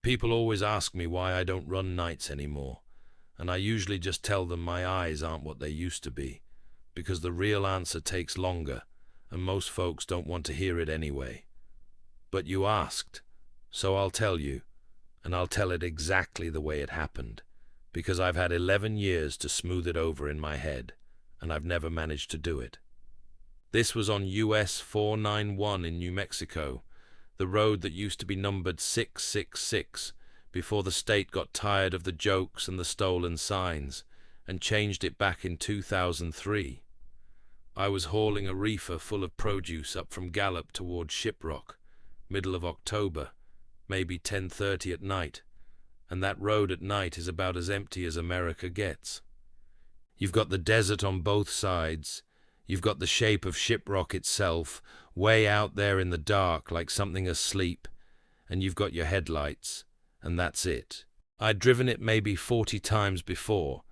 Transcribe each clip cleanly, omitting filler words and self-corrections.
People always ask me why I don't run nights anymore, and I usually just tell them my eyes aren't what they used to be, because the real answer takes longer, and most folks don't want to hear it anyway. But you asked, so I'll tell you, and I'll tell it exactly the way it happened, because I've had 11 years to smooth it over in my head, and I've never managed to do it. This was on US 491 in New Mexico, the road that used to be numbered 666 before the state got tired of the jokes and the stolen signs and changed it back in 2003. I was hauling a reefer full of produce up from Gallup toward Shiprock, middle of October, maybe 10:30 at night, and that road at night is about as empty as America gets. You've got the desert on both sides. You've got the shape of Shiprock itself, way out there in the dark like something asleep, and you've got your headlights, and that's it. I'd driven it maybe 40 times before,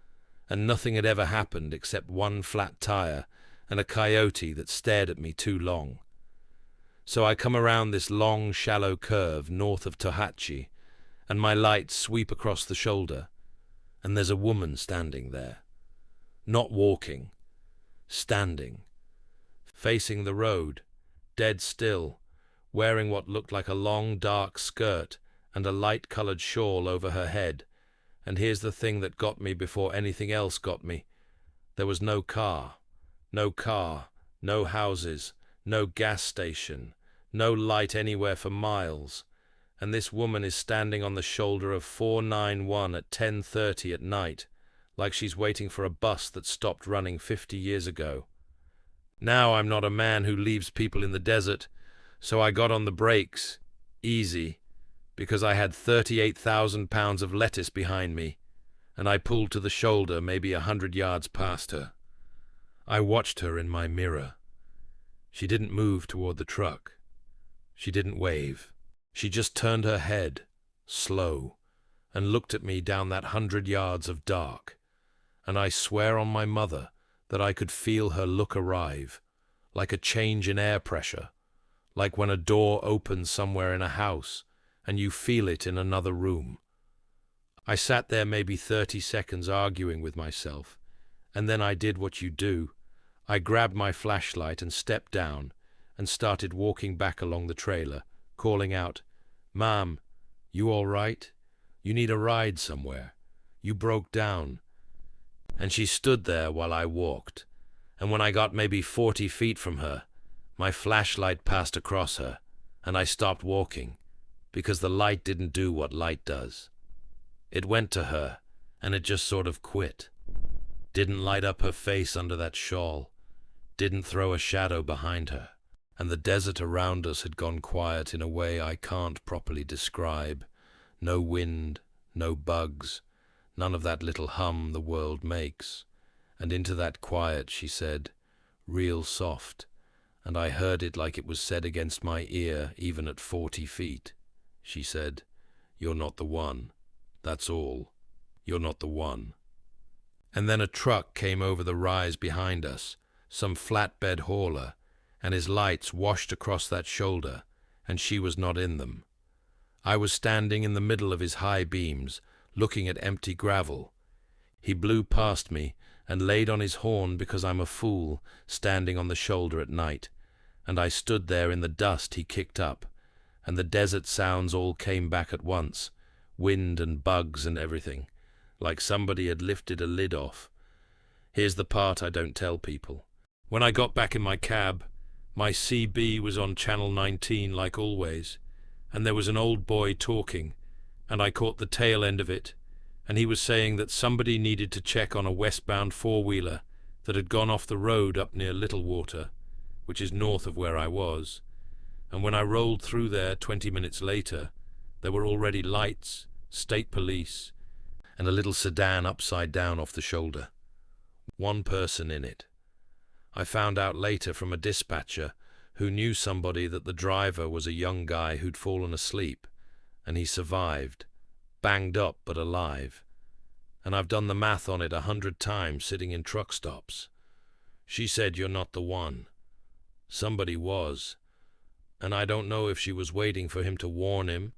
and nothing had ever happened except one flat tire and a coyote that stared at me too long. So I come around this long, shallow curve north of Tohatchi, and my lights sweep across the shoulder, and there's a woman standing there. Not walking. Standing, facing the road, dead still, wearing what looked like a long dark skirt and a light-colored shawl over her head. And here's the thing that got me before anything else got me. There was no car, no houses, no gas station, no light anywhere for miles. And this woman is standing on the shoulder of 491 at 10:30 at night, like she's waiting for a bus that stopped running 50 years ago. Now I'm not a man who leaves people in the desert, so I got on the brakes, easy, because I had 38,000 pounds of lettuce behind me, and I pulled to the shoulder maybe 100 yards past her. I watched her in my mirror. She didn't move toward the truck. She didn't wave. She just turned her head, slow, and looked at me down that 100 yards of dark. And I swear on my mother that I could feel her look arrive, like a change in air pressure, like when a door opens somewhere in a house and you feel it in another room. I sat there maybe 30 seconds arguing with myself, and then I did what you do. I grabbed my flashlight and stepped down and started walking back along the trailer, calling out, "Mom, you all right? You need a ride somewhere. You broke down." And she stood there while I walked, and when I got maybe 40 feet from her, my flashlight passed across her, and I stopped walking, because the light didn't do what light does. It went to her, and it just sort of quit. Didn't light up her face under that shawl, didn't throw a shadow behind her, and the desert around us had gone quiet in a way I can't properly describe. No wind, no bugs, none of that little hum the world makes. And into that quiet she said, real soft, and I heard it like it was said against my ear even at 40 feet. She said, "You're not the one. That's all. You're not the one." And then a truck came over the rise behind us, some flatbed hauler, and his lights washed across that shoulder, and she was not in them. I was standing in the middle of his high beams, looking at empty gravel. He blew past me and laid on his horn because I'm a fool, standing on the shoulder at night, and I stood there in the dust he kicked up, and the desert sounds all came back at once, wind and bugs and everything, like somebody had lifted a lid off. Here's the part I don't tell people. When I got back in my cab, my CB was on channel 19 like always, and there was an old boy talking, and I caught the tail end of it, and he was saying that somebody needed to check on a westbound four-wheeler that had gone off the road up near Little Water, which is north of where I was. And when I rolled through there 20 minutes later, there were already lights, state police, and a little sedan upside down off the shoulder. One person in it. I found out later from a dispatcher who knew somebody that the driver was a young guy who'd fallen asleep, and he survived, banged up but alive. And I've done the math on it 100 times sitting in truck stops. She said, "You're not the one." Somebody was, and I don't know if she was waiting for him to warn him,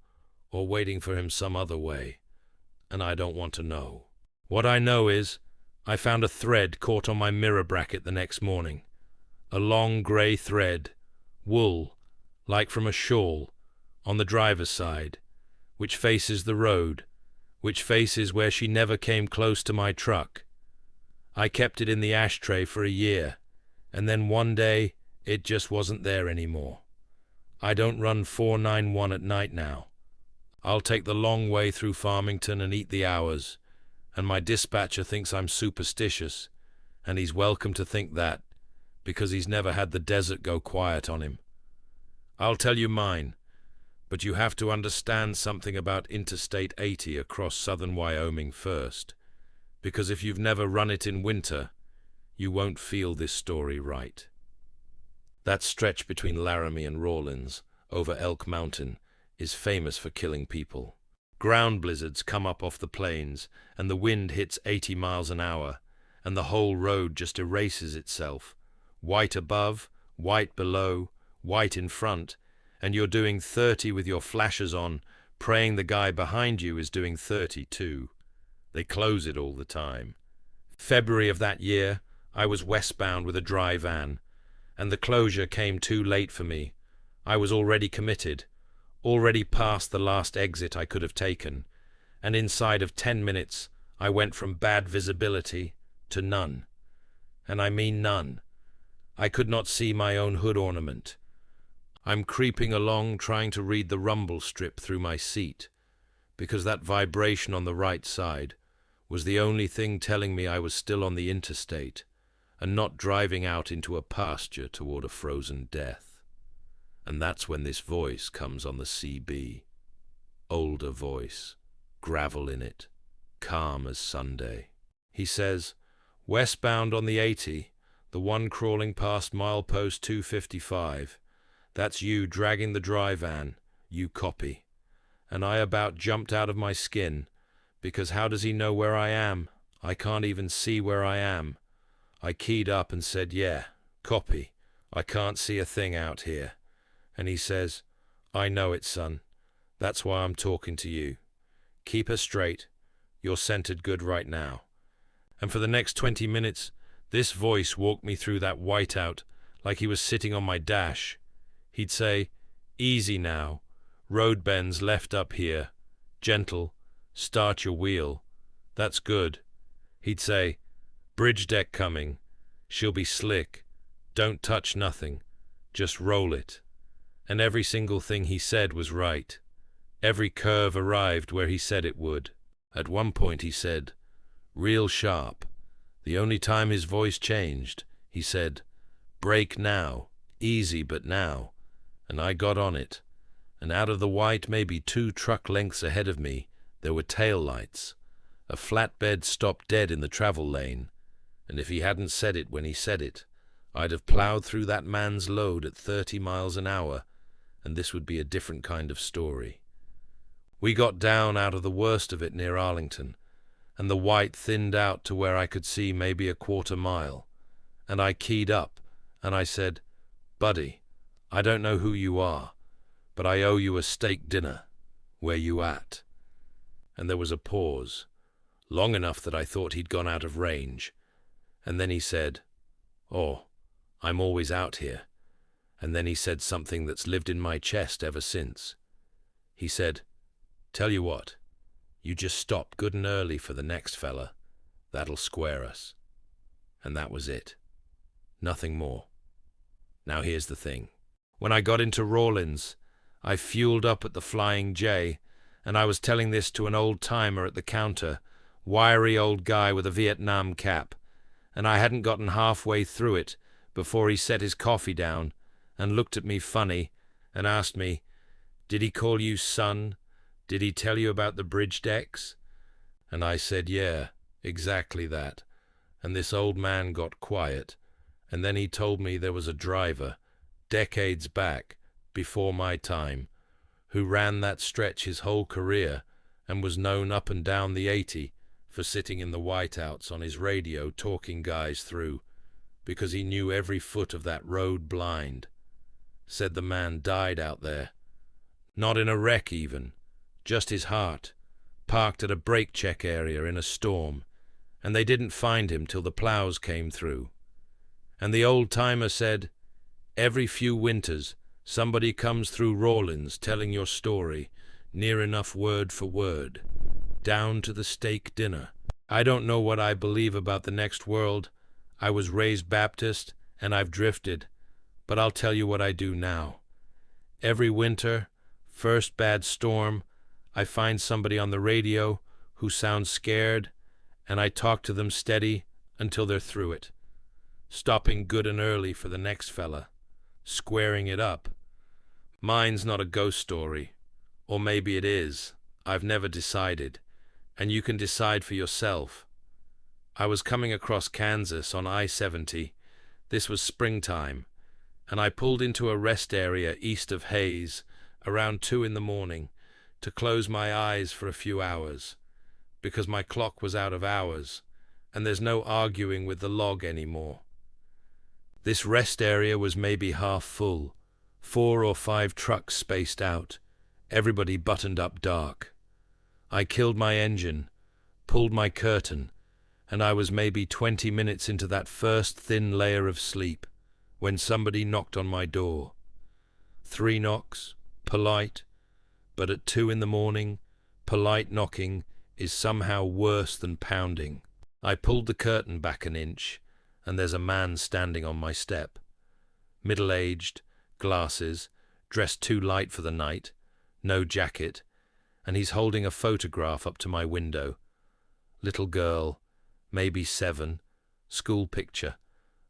or waiting for him some other way, and I don't want to know. What I know is, I found a thread caught on my mirror bracket the next morning. A long grey thread, wool, like from a shawl, on the driver's side, which faces the road, which faces where she never came close to my truck. I kept it in the ashtray for a year, and then one day it just wasn't there anymore. I don't run 491 at night now. I'll take the long way through Farmington and eat the hours, and my dispatcher thinks I'm superstitious, and he's welcome to think that, because he's never had the desert go quiet on him. I'll tell you mine, but you have to understand something about Interstate 80 across southern Wyoming first, because if you've never run it in winter, you won't feel this story right. That stretch between Laramie and Rawlins, over Elk Mountain, is famous for killing people. Ground blizzards come up off the plains, and the wind hits 80 miles an hour, and the whole road just erases itself. White above, white below, white in front, and you're doing 30 with your flashers on, praying the guy behind you is doing 30 too. They close it all the time. February of that year, I was westbound with a dry van, and the closure came too late for me. I was already committed, already past the last exit I could have taken, and inside of 10 minutes I went from bad visibility to none. And I mean none. I could not see my own hood ornament. I'm creeping along trying to read the rumble strip through my seat, because that vibration on the right side was the only thing telling me I was still on the interstate and not driving out into a pasture toward a frozen death. And that's when this voice comes on the CB. Older voice, gravel in it, calm as Sunday. He says, "Westbound on the 80, the one crawling past milepost 255. That's you dragging the dry van, you copy." And I about jumped out of my skin, because how does he know where I am? I can't even see where I am. I keyed up and said, "Yeah, copy. I can't see a thing out here." And he says, "I know it, son. That's why I'm talking to you. Keep her straight. You're centered good right now." And for the next 20 minutes, this voice walked me through that whiteout like he was sitting on my dash. He'd say, "Easy now. Road bends left up here. Gentle. Start your wheel. That's good." He'd say, "Bridge deck coming. She'll be slick. Don't touch nothing. Just roll it." And every single thing he said was right. Every curve arrived where he said it would. At one point he said, real sharp, the only time his voice changed, he said, "Brake now. Easy but now." And I got on it. And out of the white, maybe 2 truck lengths ahead of me, there were tail lights. A flatbed stopped dead in the travel lane. And if he hadn't said it when he said it, I'd have plowed through that man's load at 30 miles an hour, and this would be a different kind of story. We got down out of the worst of it near Arlington, and the white thinned out to where I could see maybe a 1/4 mile, and I keyed up, and I said, "Buddy, I don't know who you are, but I owe you a steak dinner. Where you at?" And there was a pause, long enough that I thought he'd gone out of range, and then he said, "Oh, I'm always out here." And then he said something that's lived in my chest ever since. He said, "Tell you what, you just stop good and early for the next fella. That'll square us." And that was it. Nothing more. Now here's the thing. When I got into Rawlins, I fueled up at the Flying J, and I was telling this to an old-timer at the counter, wiry old guy with a Vietnam cap, and I hadn't gotten halfway through it before he set his coffee down and looked at me funny and asked me, "Did he call you son? Did he tell you about the bridge decks?" And I said, "Yeah, exactly that." And this old man got quiet, and then he told me there was a driver, decades back, before my time, who ran that stretch his whole career and was known up and down the 80 for sitting in the whiteouts on his radio talking guys through, because he knew every foot of that road blind. Said the man died out there. Not in a wreck even, just his heart, parked at a brake check area in a storm, and they didn't find him till the plows came through. And the old-timer said, every few winters somebody comes through Rawlins telling your story, near enough word for word, down to the steak dinner. I don't know what I believe about the next world. I was raised Baptist, and I've drifted, but I'll tell you what I do now. Every winter, first bad storm, I find somebody on the radio who sounds scared, and I talk to them steady until they're through it, stopping good and early for the next fella, squaring it up. Mine's not a ghost story, or maybe it is. I've never decided, and you can decide for yourself. I was coming across Kansas on I-70. This was springtime, and I pulled into a rest area east of Hays around 2 in the morning to close my eyes for a few hours, because my clock was out of hours, and there's no arguing with the log anymore. This rest area was maybe half full, 4 or 5 trucks spaced out, everybody buttoned up dark. I killed my engine, pulled my curtain, and I was maybe 20 minutes into that first thin layer of sleep when somebody knocked on my door. 3 knocks, polite, but at 2 in the morning, polite knocking is somehow worse than pounding. I pulled the curtain back an inch, and there's a man standing on my step. Middle-aged, glasses, dressed too light for the night, no jacket, and he's holding a photograph up to my window. Little girl, maybe 7, school picture,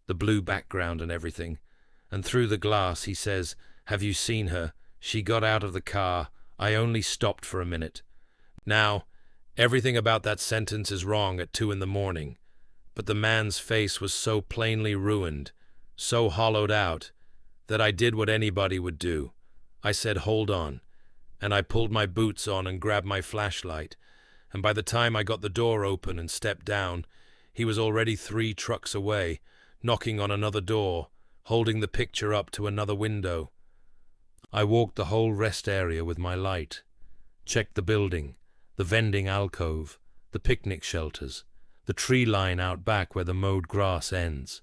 the blue background and everything, and through the glass he says, "Have you seen her? She got out of the car. I only stopped for a minute." Now, everything about that sentence is wrong at 2 in the morning, but the man's face was so plainly ruined, so hollowed out, that I did what anybody would do. I said, "Hold on," and I pulled my boots on and grabbed my flashlight, and by the time I got the door open and stepped down, he was already 3 trucks away, knocking on another door, holding the picture up to another window. I walked the whole rest area with my light, checked the building, the vending alcove, the picnic shelters, the tree line out back where the mowed grass ends.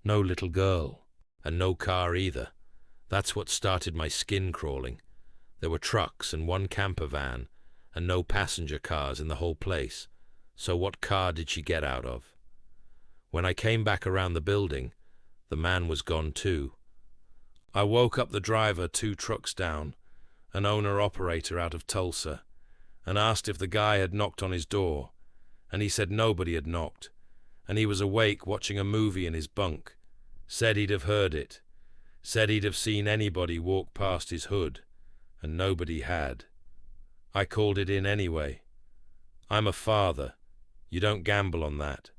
No little girl, and no car either. That's what started my skin crawling. There were trucks and 1 camper van, and no passenger cars in the whole place. So what car did she get out of? When I came back around the building, the man was gone too. I woke up the driver 2 trucks down, an owner-operator out of Tulsa, and asked if the guy had knocked on his door, and he said nobody had knocked, and he was awake watching a movie in his bunk, said he'd have heard it, said he'd have seen anybody walk past his hood, and nobody had. I called it in anyway. I'm a father. You don't gamble on that.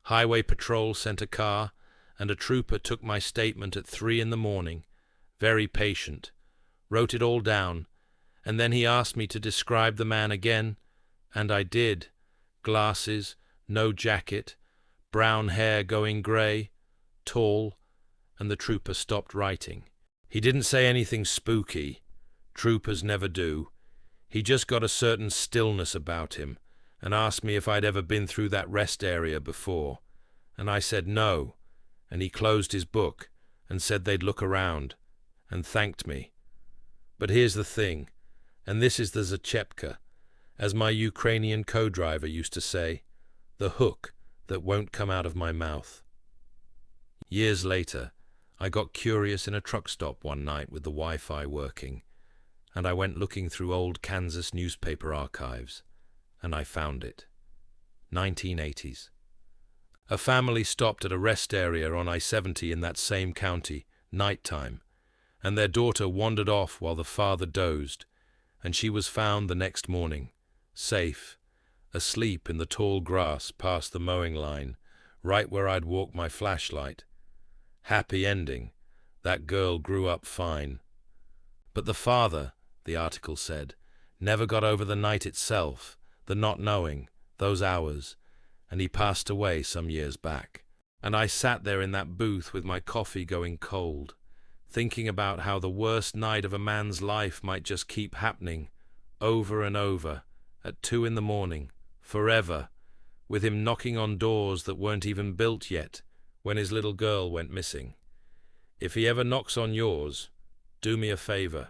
Highway Patrol sent a car, and a trooper took my statement at 3 in the morning, very patient, wrote it all down, and then he asked me to describe the man again, and I did. Glasses, no jacket, brown hair going grey, tall, and the trooper stopped writing. He didn't say anything spooky. Troopers never do. He just got a certain stillness about him, and asked me if I'd ever been through that rest area before, and I said no, and he closed his book and said they'd look around, and thanked me. But here's the thing, and this is the Zachepka, as my Ukrainian co-driver used to say, the hook that won't come out of my mouth. Years later, I got curious in a truck stop one night with the Wi-Fi working, and I went looking through old Kansas newspaper archives, and I found it. 1980s. A family stopped at a rest area on I-70 in that same county, nighttime, and their daughter wandered off while the father dozed, and she was found the next morning, safe, asleep in the tall grass past the mowing line, right where I'd walked my flashlight. Happy ending. That girl grew up fine. But the father, the article said, never got over the night itself, the not knowing, those hours, and he passed away some years back. And I sat there in that booth with my coffee going cold, thinking about how the worst night of a man's life might just keep happening, over and over, at 2 in the morning, forever, with him knocking on doors that weren't even built yet when his little girl went missing. If he ever knocks on yours, do me a favor.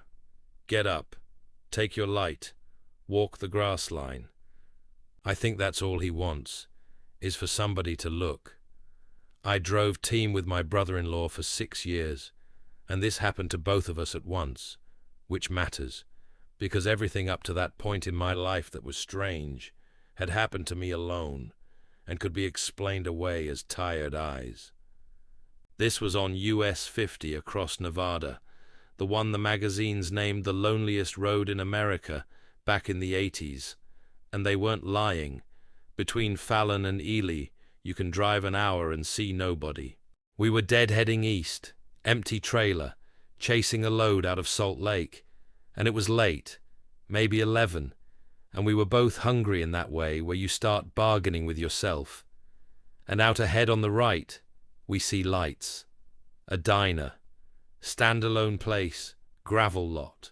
Get up, take your light, walk the grass line. I think that's all he wants, is for somebody to look. I drove team with my brother-in-law for 6 years, and this happened to both of us at once, which matters, because everything up to that point in my life that was strange had happened to me alone and could be explained away as tired eyes. This was on US 50 across Nevada, the one the magazines named the loneliest road in America back in the 80s, and they weren't lying. Between Fallon and Ely, you can drive an hour and see nobody. We were dead heading east, empty trailer, chasing a load out of Salt Lake, and it was late, maybe 11, and we were both hungry in that way where you start bargaining with yourself. And out ahead on the right, we see lights. A diner. Standalone place. Gravel lot.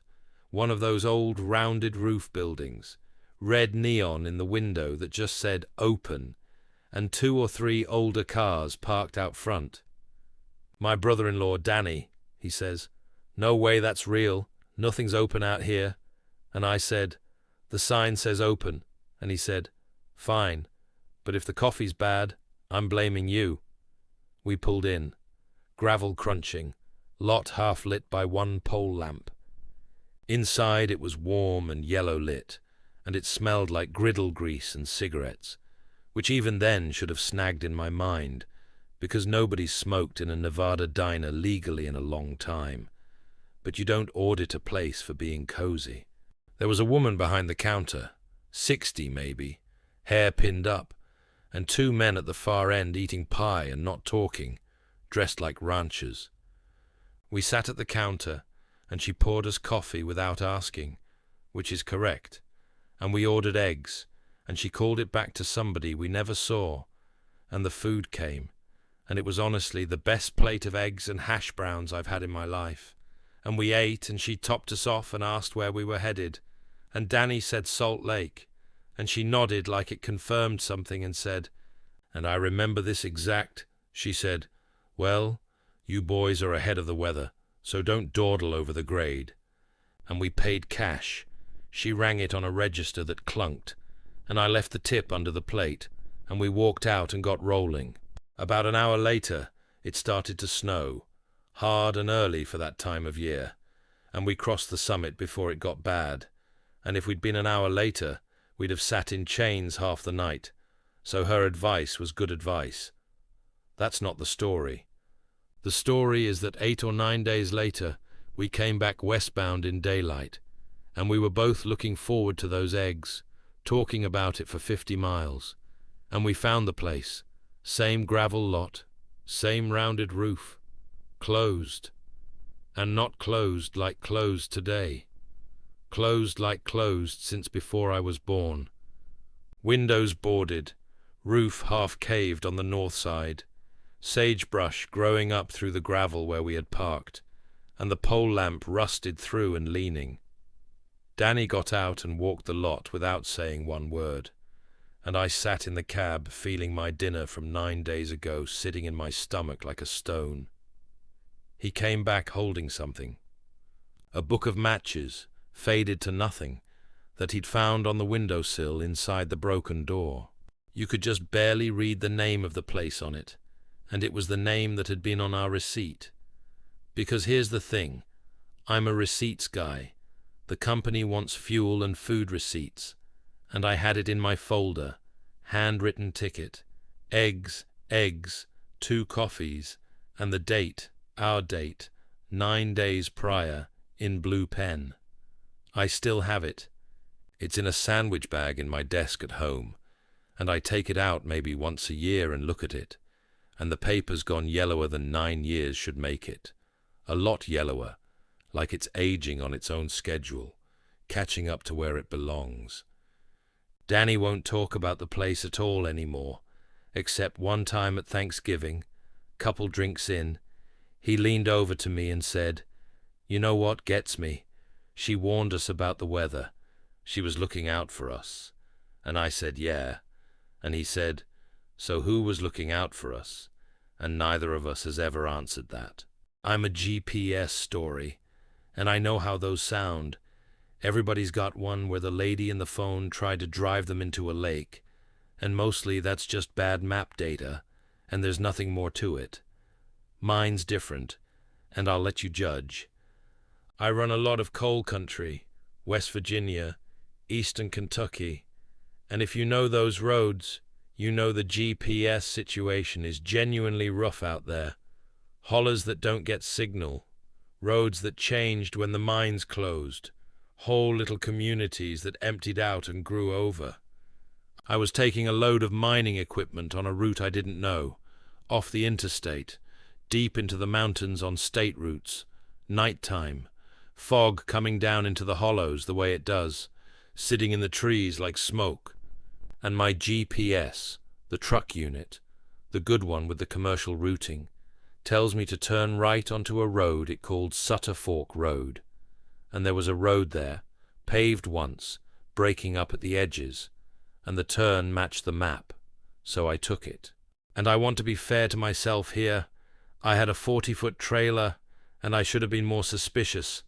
One of those old rounded roof buildings. Red neon in the window that just said open, and 2 or 3 older cars parked out front. My brother-in-law, Danny, he says, "No way that's real. Nothing's open out here." And I said, "The sign says open." And he said, "Fine, but if the coffee's bad, I'm blaming you." We pulled in. Gravel crunching, lot half lit by one pole lamp. Inside it was warm and yellow lit, and it smelled like griddle grease and cigarettes, which even then should have snagged in my mind, because nobody smoked in a Nevada diner legally in a long time. But you don't audit a place for being cozy. There was a woman behind the counter, 60 maybe, hair pinned up, and 2 men at the far end eating pie and not talking, dressed like ranchers. We sat at the counter, and she poured us coffee without asking, which is correct, and we ordered eggs, and she called it back to somebody we never saw, and the food came, and it was honestly the best plate of eggs and hash browns I've had in my life. And we ate, and she topped us off and asked where we were headed, and Danny said Salt Lake, and she nodded like it confirmed something and said, and I remember this exact, she said, "Well, you boys are ahead of the weather, so don't dawdle over the grade." And we paid cash. She rang it on a register that clunked, and I left the tip under the plate, and we walked out and got rolling. About an hour later, it started to snow, hard and early for that time of year, and we crossed the summit before it got bad, and if we'd been an hour later, we'd have sat in chains half the night, so her advice was good advice. That's not the story. The story is that 8 or 9 days later, we came back westbound in daylight, and we were both looking forward to those eggs, talking about it for 50 miles, and we found the place, same gravel lot, same rounded roof, closed, and not closed like closed today, closed like closed since before I was born. Windows boarded, roof half caved on the north side, sagebrush growing up through the gravel where we had parked, and the pole lamp rusted through and leaning. Danny got out and walked the lot without saying one word, and I sat in the cab feeling my dinner from 9 days ago sitting in my stomach like a stone. He came back holding something. A book of matches, faded to nothing, that he'd found on the windowsill inside the broken door. You could just barely read the name of the place on it, and it was the name that had been on our receipt. Because here's the thing, I'm a receipts guy. The company wants fuel and food receipts, and I had it in my folder, handwritten ticket, eggs, 2 coffees, and the date, our date, 9 days prior, in blue pen. I still have it. It's in a sandwich bag in my desk at home, and I take it out maybe once a year and look at it, and the paper's gone yellower than 9 years should make it. A lot yellower, like it's aging on its own schedule, catching up to where it belongs. Danny won't talk about the place at all anymore, except one time at Thanksgiving, couple drinks in, he leaned over to me and said, "You know what gets me? She warned us about the weather. she was looking out for us. And I said, yeah. And he said, so who was looking out for us? And neither of us has ever answered that. I'm a GPS story, and I know how those sound. Everybody's got one where the lady in the phone tried to drive them into a lake, and mostly that's just bad map data, and there's nothing more to it. Mine's different, and I'll let you judge. I run a lot of coal country, West Virginia, eastern Kentucky, and if you know those roads, you know the GPS situation is genuinely rough out there. Hollers that don't get signal, roads that changed when the mines closed, whole little communities that emptied out and grew over. I was taking a load of mining equipment on a route I didn't know, off the interstate, deep into the mountains on state routes, nighttime, fog coming down into the hollows the way it does, sitting in the trees like smoke. And my GPS, the truck unit, the good one with the commercial routing, tells me to turn right onto a road it called Sutter Fork Road. And there was a road there, paved once, breaking up at the edges, and the turn matched the map, so I took it. And I want to be fair to myself here. I had a 40-foot trailer, and I should have been more suspicious,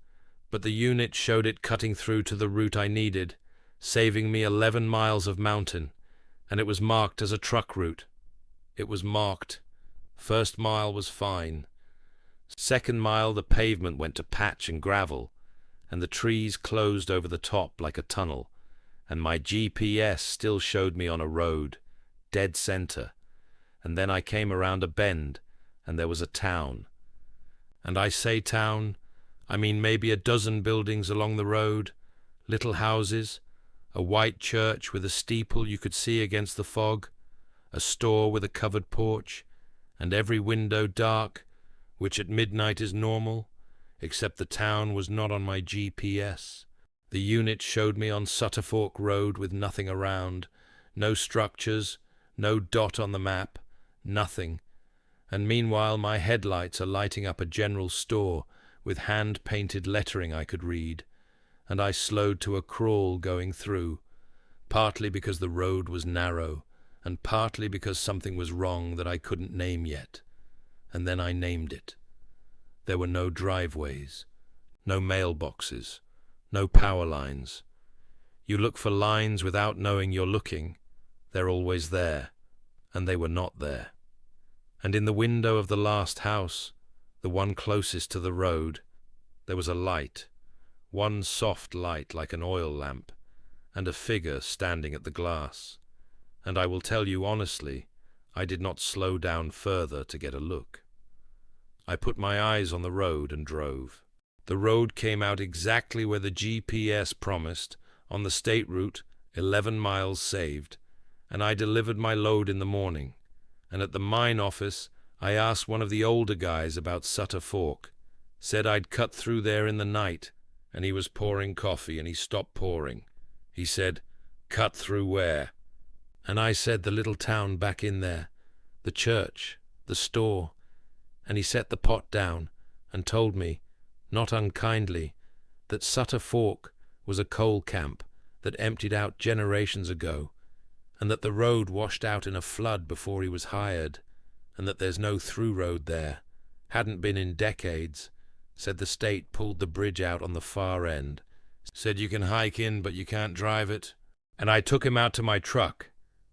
but the unit showed it cutting through to the route I needed, saving me 11 miles of mountain, and it was marked as a truck route. It was marked. First mile was fine. Second mile the pavement went to patch and gravel, and the trees closed over the top like a tunnel, and my GPS still showed me on a road, dead center, and then I came around a bend, and there was a town. And I say town, I mean maybe a dozen buildings along the road, little houses, a white church with a steeple you could see against the fog, a store with a covered porch, and every window dark, which at midnight is normal, except the town was not on my GPS. The unit showed me on Sutter Fork Road with nothing around, no structures, no dot on the map, nothing. And meanwhile my headlights are lighting up a general store with hand-painted lettering I could read, and I slowed to a crawl going through, partly because the road was narrow, and partly because something was wrong that I couldn't name yet. And then I named it. There were no driveways, no mailboxes, no power lines. You look for lines without knowing you're looking. They're always there, and they were not there. And in the window of the last house, the one closest to the road, there was a light, one soft light like an oil lamp, and a figure standing at the glass. And I will tell you honestly, I did not slow down further to get a look. I put my eyes on the road and drove. The road came out exactly where the GPS promised, on the state route, 11 miles saved, and I delivered my load in the morning. And at the mine office, I asked one of the older guys about Sutter Fork, said I'd cut through there in the night, and he was pouring coffee, and he stopped pouring. He said, "Cut through where?" And I said the little town back in there, the church, the store, and he set the pot down and told me, not unkindly, that Sutter Fork was a coal camp that emptied out generations ago, and that the road washed out in a flood before he was hired, and that there's no through road there, hadn't been in decades, said the state pulled the bridge out on the far end, said you can hike in but you can't drive it. And I took him out to my truck,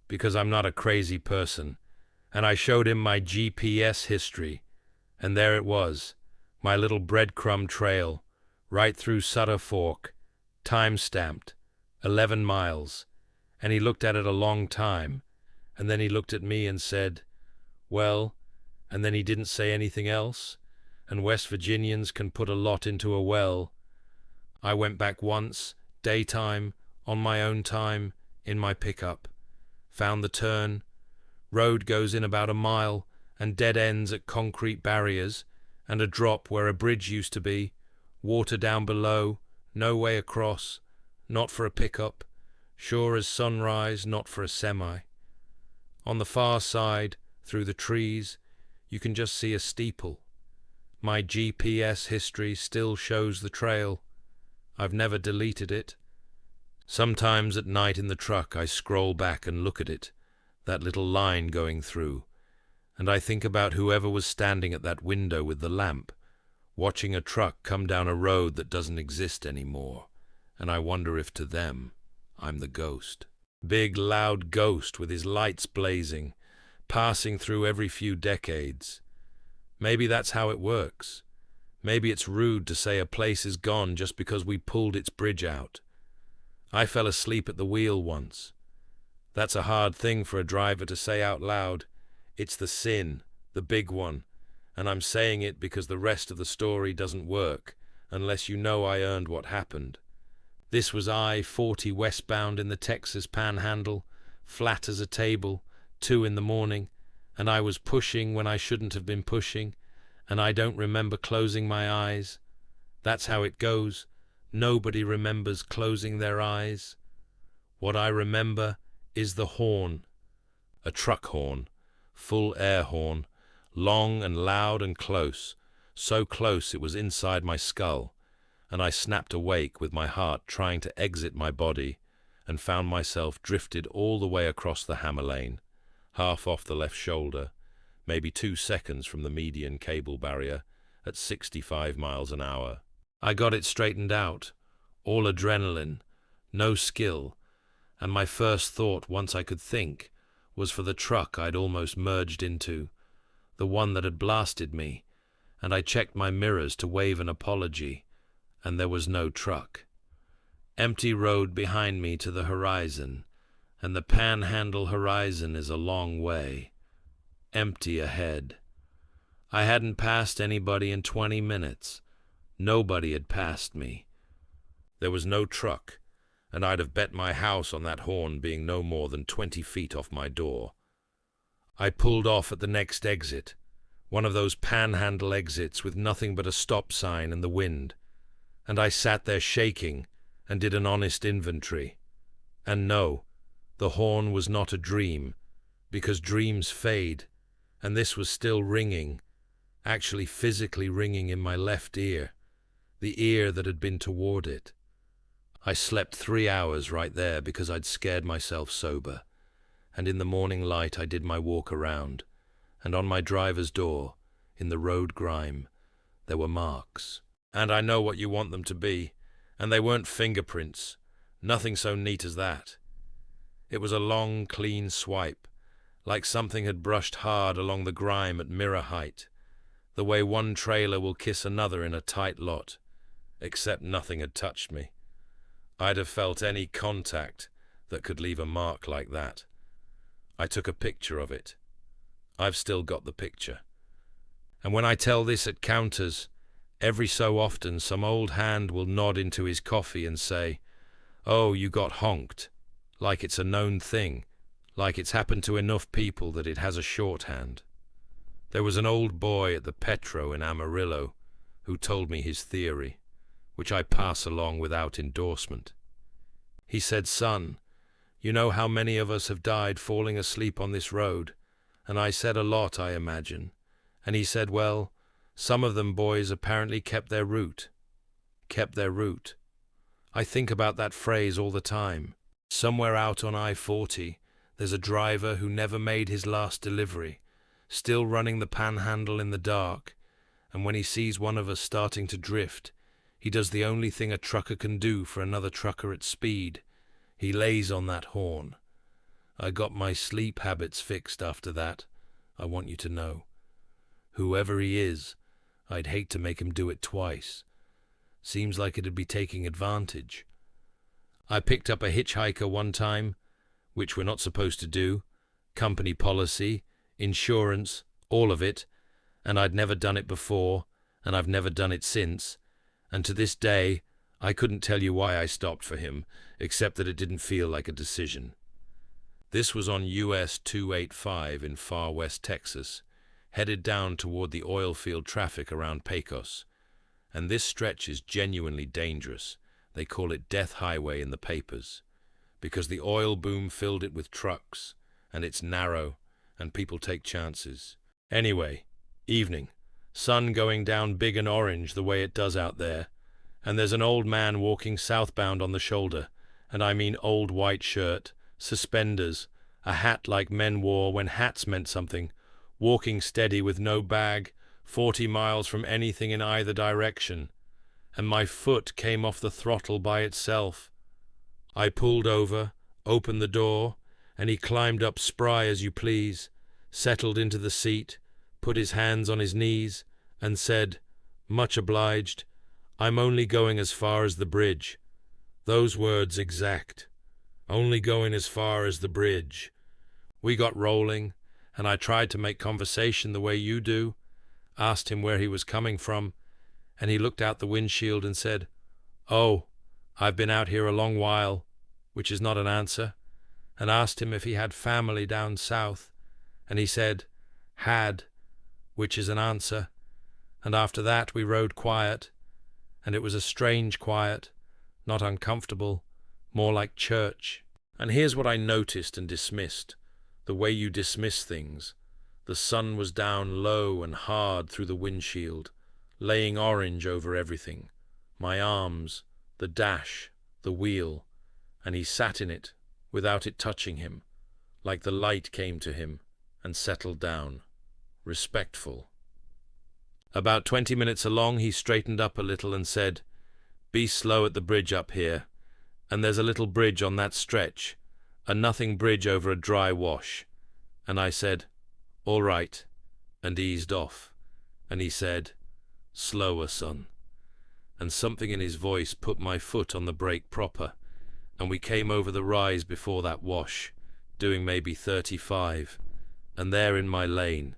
because I'm not a crazy person, and I showed him my GPS history, and there it was, my little breadcrumb trail, right through Sutter Fork, time-stamped, 11 miles, and he looked at it a long time, and then he looked at me and said, "Well," and then he didn't say anything else, and West Virginians can put a lot into a well. I went back once, daytime, on my own time, in my pickup. Found the turn. Road goes in about a mile and dead ends at concrete barriers and a drop where a bridge used to be, water down below, no way across, not for a pickup, sure as sunrise, not for a semi. On the far side, through the trees, you can just see a steeple. My GPS history still shows the trail. I've never deleted it. Sometimes at night in the truck I scroll back and look at it, that little line going through, and I think about whoever was standing at that window with the lamp, watching a truck come down a road that doesn't exist anymore, and I wonder if to them I'm the ghost. Big, loud ghost with his lights blazing, passing through every few decades. Maybe that's how it works. Maybe it's rude to say a place is gone just because we pulled its bridge out. I fell asleep at the wheel once. That's a hard thing for a driver to say out loud. It's the sin, the big one, and I'm saying it because the rest of the story doesn't work unless you know I earned what happened. This was I-40 westbound in the Texas Panhandle, flat as a table, 2 in the morning, and I was pushing when I shouldn't have been pushing, and I don't remember closing my eyes. That's how it goes. Nobody remembers closing their eyes. What I remember is the horn. A truck horn, full air horn, long and loud and close, so close it was inside my skull, and I snapped awake with my heart trying to exit my body and found myself drifted all the way across the hammer lane, half off the left shoulder, maybe 2 seconds from the median cable barrier, at 65 miles an hour. I got it straightened out, all adrenaline, no skill, and my first thought once I could think was for the truck I'd almost merged into, the one that had blasted me, and I checked my mirrors to wave an apology, and there was no truck. Empty road behind me to the horizon, and the Panhandle horizon is a long way. Empty ahead. I hadn't passed anybody in 20 minutes. Nobody had passed me. There was no truck, and I'd have bet my house on that horn being no more than 20 feet off my door. I pulled off at the next exit, one of those Panhandle exits with nothing but a stop sign and the wind, and I sat there shaking and did an honest inventory. And no, the horn was not a dream, because dreams fade, and this was still ringing, actually physically ringing in my left ear, the ear that had been toward it. I slept 3 hours right there because I'd scared myself sober, and in the morning light I did my walk around, and on my driver's door, in the road grime, there were marks. And I know what you want them to be, and they weren't fingerprints, nothing so neat as that. It was a long, clean swipe, like something had brushed hard along the grime at mirror height, the way one trailer will kiss another in a tight lot, except nothing had touched me. I'd have felt any contact that could leave a mark like that. I took a picture of it. I've still got the picture. And when I tell this at counters, every so often some old hand will nod into his coffee and say, "Oh, you got honked," like it's a known thing, like it's happened to enough people that it has a shorthand. There was an old boy at the Petro in Amarillo who told me his theory, which I pass along without endorsement. He said, "Son, you know how many of us have died falling asleep on this road?" And I said, "A lot, I imagine." And he said, "Well, some of them boys apparently kept their route." Kept their route. I think about that phrase all the time. Somewhere out on I-40, there's a driver who never made his last delivery, still running the Panhandle in the dark, and when he sees one of us starting to drift, he does the only thing a trucker can do for another trucker at speed. He lays on that horn. I got my sleep habits fixed after that, I want you to know. Whoever he is, I'd hate to make him do it twice. Seems like it'd be taking advantage. I picked up a hitchhiker one time, which we're not supposed to do, company policy, insurance, all of it, and I'd never done it before, and I've never done it since, and to this day, I couldn't tell you why I stopped for him, except that it didn't feel like a decision. This was on US 285 in far west Texas, headed down toward the oil field traffic around Pecos, and this stretch is genuinely dangerous. They call it Death Highway in the papers, because the oil boom filled it with trucks, and it's narrow, and people take chances. Anyway, evening, sun going down big and orange the way it does out there, and there's an old man walking southbound on the shoulder, and I mean old white shirt, suspenders, a hat like men wore when hats meant something, walking steady with no bag, 40 miles from anything in either direction, and my foot came off the throttle by itself. I pulled over, opened the door, and he climbed up spry as you please, settled into the seat, put his hands on his knees, and said, "Much obliged. I'm only going as far as the bridge." Those words exact. Only going as far as the bridge. We got rolling, and I tried to make conversation the way you do, asked him where he was coming from, and he looked out the windshield and said, "Oh, I've been out here a long while," which is not an answer, and asked him if he had family down south, and he said, "Had," which is an answer, and after that we rode quiet, and it was a strange quiet, not uncomfortable, more like church. And here's what I noticed and dismissed, the way you dismiss things. The sun was down low and hard through the windshield, laying orange over everything, my arms, the dash, the wheel, and he sat in it, without it touching him, like the light came to him and settled down, respectful. About 20 minutes along he straightened up a little and said, "Be slow at the bridge up here, and there's a little bridge on that stretch, a nothing bridge over a dry wash." And I said, "All right," and eased off, and he said, "Slower, son," and something in his voice put my foot on the brake proper, and we came over the rise before that wash, doing maybe 35, and there in my lane,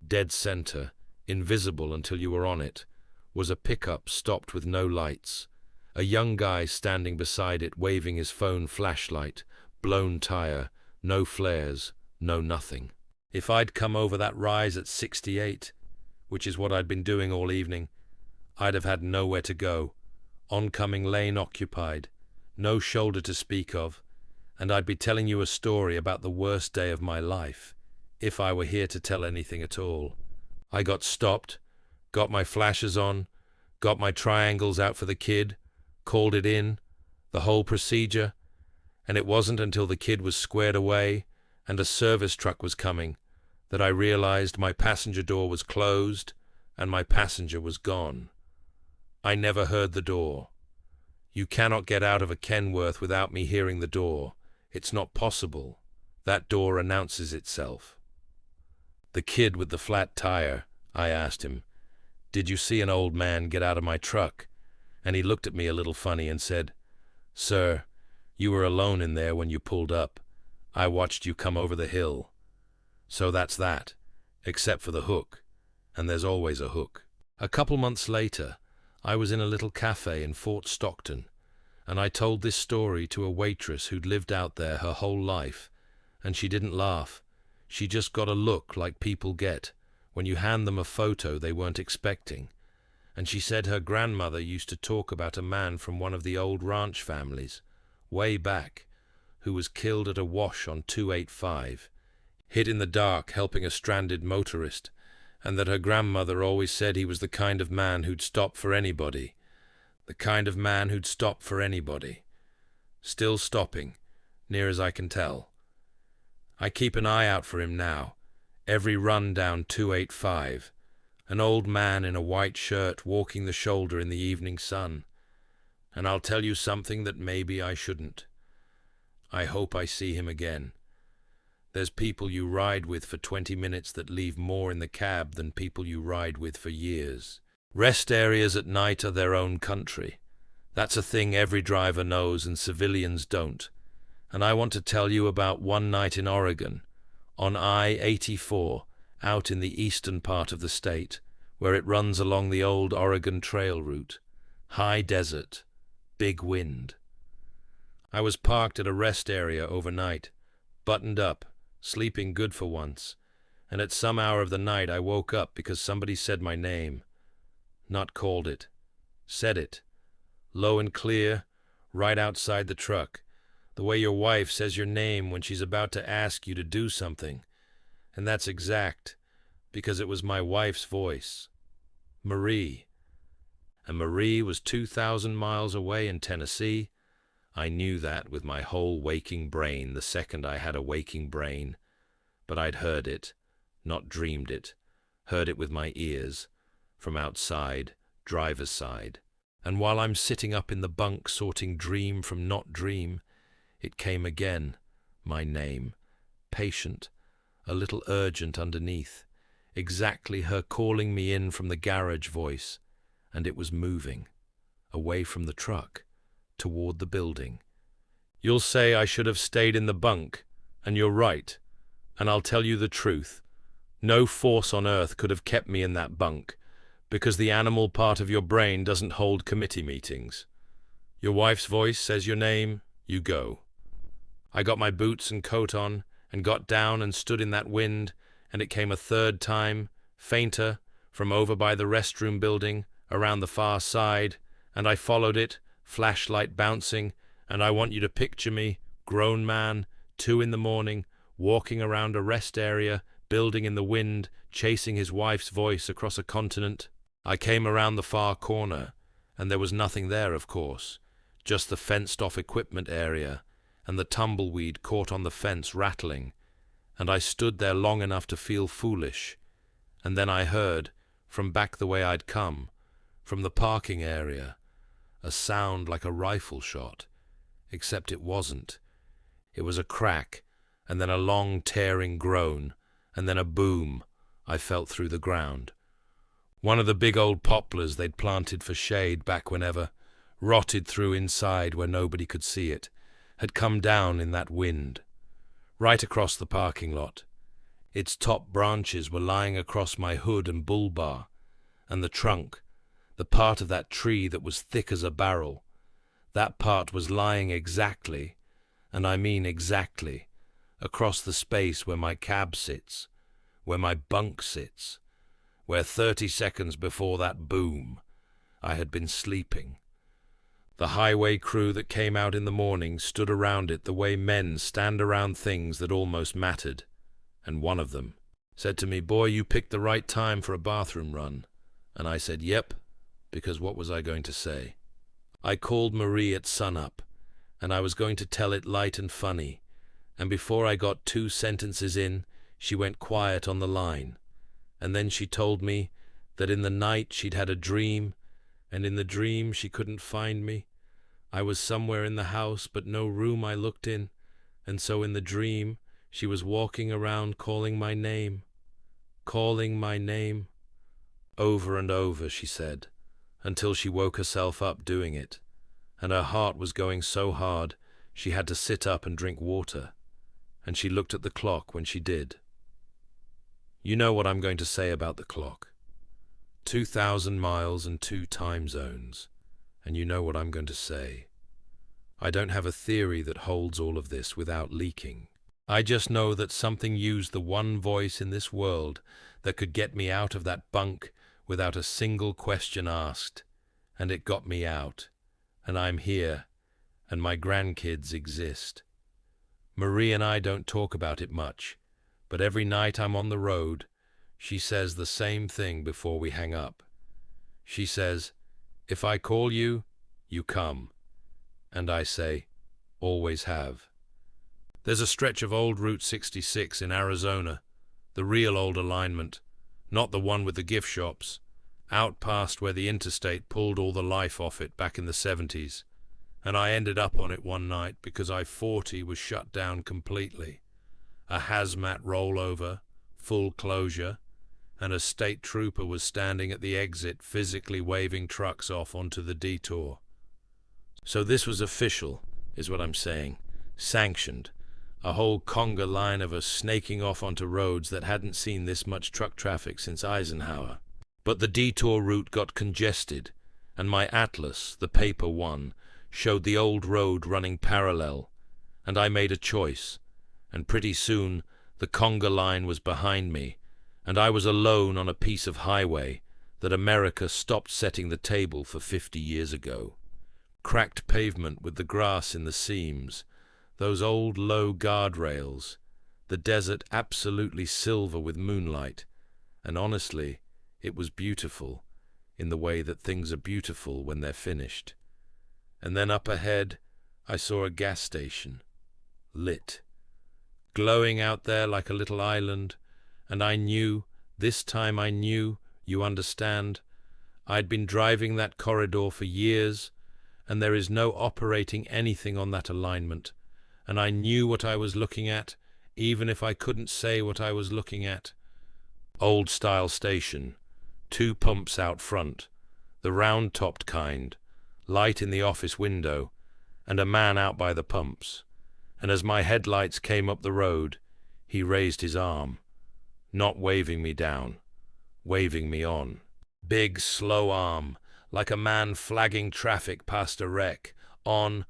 dead center, invisible until you were on it, was a pickup stopped with no lights, a young guy standing beside it waving his phone flashlight, blown tire, no flares, no nothing. If I'd come over that rise at 68, which is what I'd been doing all evening, I'd have had nowhere to go, oncoming lane occupied, no shoulder to speak of, and I'd be telling you a story about the worst day of my life, if I were here to tell anything at all. I got stopped, got my flashes on, got my triangles out for the kid, called it in, the whole procedure, and it wasn't until the kid was squared away and a service truck was coming that I realized my passenger door was closed and my passenger was gone. I never heard the door. You cannot get out of a Kenworth without me hearing the door. It's not possible. That door announces itself. "The kid with the flat tire," I asked him, "did you see an old man get out of my truck?" And he looked at me a little funny and said, "Sir, you were alone in there when you pulled up. I watched you come over the hill." So that's that, except for the hook, and there's always a hook. A couple months later, I was in a little cafe in Fort Stockton, and I told this story to a waitress who'd lived out there her whole life, and she didn't laugh. She just got a look like people get when you hand them a photo they weren't expecting, and she said her grandmother used to talk about a man from one of the old ranch families, way back, who was killed at a wash on 285, hit in the dark helping a stranded motorist, and that her grandmother always said he was the kind of man who'd stop for anybody. The kind of man who'd stop for anybody. Still stopping, near as I can tell. I keep an eye out for him now, every run down 285, an old man in a white shirt walking the shoulder in the evening sun. And I'll tell you something that maybe I shouldn't. I hope I see him again. There's people you ride with for 20 minutes that leave more in the cab than people you ride with for years. Rest areas at night are their own country. That's a thing every driver knows and civilians don't. And I want to tell you about one night in Oregon, on I-84, out in the eastern part of the state, where it runs along the old Oregon Trail route. High desert, big wind. I was parked at a rest area overnight, buttoned up, sleeping good for once, and at some hour of the night I woke up because somebody said my name. Not called it. Said it. Low and clear, right outside the truck, the way your wife says your name when she's about to ask you to do something. And that's exact, because it was my wife's voice. Marie. And Marie was 2,000 miles away in Tennessee, I knew that with my whole waking brain the second I had a waking brain, but I'd heard it, not dreamed it, heard it with my ears, from outside, driver's side. And while I'm sitting up in the bunk sorting dream from not dream, it came again, my name, patient, a little urgent underneath, exactly her calling me in from the garage voice, and it was moving, away from the truck, toward the building. You'll say I should have stayed in the bunk, and you're right, and I'll tell you the truth. No force on earth could have kept me in that bunk, because the animal part of your brain doesn't hold committee meetings. Your wife's voice says your name, you go. I got my boots and coat on, and got down and stood in that wind, and it came a third time, fainter, from over by the restroom building, around the far side, and I followed it, flashlight bouncing, and I want you to picture me, grown man, 2 a.m, walking around a rest area, building in the wind, chasing his wife's voice across a continent. I came around the far corner, and there was nothing there, of course, just the fenced-off equipment area, and the tumbleweed caught on the fence rattling, and I stood there long enough to feel foolish, and then I heard, from back the way I'd come, from the parking area, a sound like a rifle shot, except it wasn't. It was a crack, and then a long tearing groan, and then a boom I felt through the ground. One of the big old poplars they'd planted for shade back whenever, rotted through inside where nobody could see it, had come down in that wind, right across the parking lot. Its top branches were lying across my hood and bull bar, and the trunk, the part of that tree that was thick as a barrel, that part was lying exactly, and I mean exactly, across the space where my cab sits, where my bunk sits, where 30 seconds before that boom I had been sleeping. The highway crew that came out in the morning stood around it the way men stand around things that almost mattered, and one of them said to me, "Boy, you picked the right time for a bathroom run." And I said, "Yep," because what was I going to say? I called Marie at sunup, and I was going to tell it light and funny, and before I got 2 sentences in, she went quiet on the line, and then she told me that in the night she'd had a dream, and in the dream she couldn't find me. I was somewhere in the house, but no room I looked in, and so in the dream she was walking around calling my name, over and over, she said, until she woke herself up doing it, and her heart was going so hard she had to sit up and drink water, and she looked at the clock when she did. You know what I'm going to say about the clock. 2,000 miles and 2 time zones, and you know what I'm going to say. I don't have a theory that holds all of this without leaking. I just know that something used the one voice in this world that could get me out of that bunk without a single question asked, and it got me out, and I'm here, and my grandkids exist. Marie and I don't talk about it much, but every night I'm on the road, she says the same thing before we hang up. She says, "If I call you, you come." And I say, "Always have." There's a stretch of old Route 66 in Arizona, the real old alignment, not the one with the gift shops, out past where the interstate pulled all the life off it back in the 70s, and I ended up on it one night because I-40 was shut down completely. A hazmat rollover, full closure, and a state trooper was standing at the exit physically waving trucks off onto the detour. So this was official, is what I'm saying, sanctioned, a whole conga line of us snaking off onto roads that hadn't seen this much truck traffic since Eisenhower. But the detour route got congested, and my atlas, the paper one, showed the old road running parallel, and I made a choice, and pretty soon the conga line was behind me, and I was alone on a piece of highway that America stopped setting the table for 50 years ago. Cracked pavement with the grass in the seams, those old low guardrails, the desert absolutely silver with moonlight, and honestly, it was beautiful, in the way that things are beautiful when they're finished. And then up ahead, I saw a gas station, lit, glowing out there like a little island, and I knew, this time I knew, you understand, I'd been driving that corridor for years, and there is no operating anything on that alignment, and I knew what I was looking at, even if I couldn't say what I was looking at. Old-style station, 2 pumps out front, the round-topped kind, light in the office window, and a man out by the pumps. And as my headlights came up the road, he raised his arm, not waving me down, waving me on. Big, slow arm, like a man flagging traffic past a wreck. On,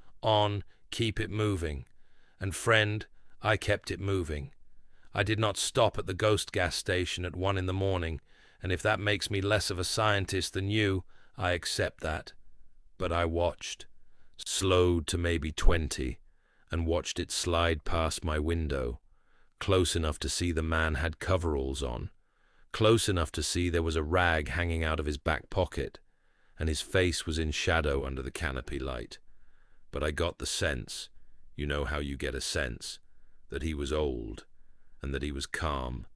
keep it moving. And friend, I kept it moving. I did not stop at the ghost gas station at 1 in the morning, and if that makes me less of a scientist than you, I accept that. But I watched, slowed to maybe 20, and watched it slide past my window, close enough to see the man had coveralls on, close enough to see there was a rag hanging out of his back pocket, and his face was in shadow under the canopy light. But I got the sense, you know how you get a sense, that he was old, and that he was calm,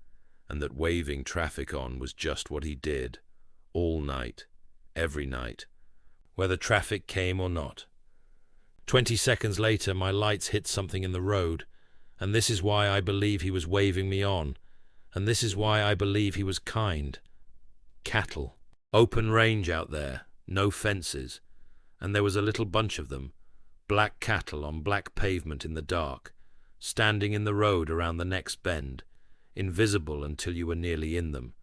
and that waving traffic on was just what he did, all night, every night, whether traffic came or not. 20 seconds later, my lights hit something in the road, and this is why I believe he was waving me on, and this is why I believe he was kind. Cattle. Open range out there, no fences, and there was a little bunch of them, black cattle on black pavement in the dark, standing in the road around the next bend, invisible until you were nearly in them,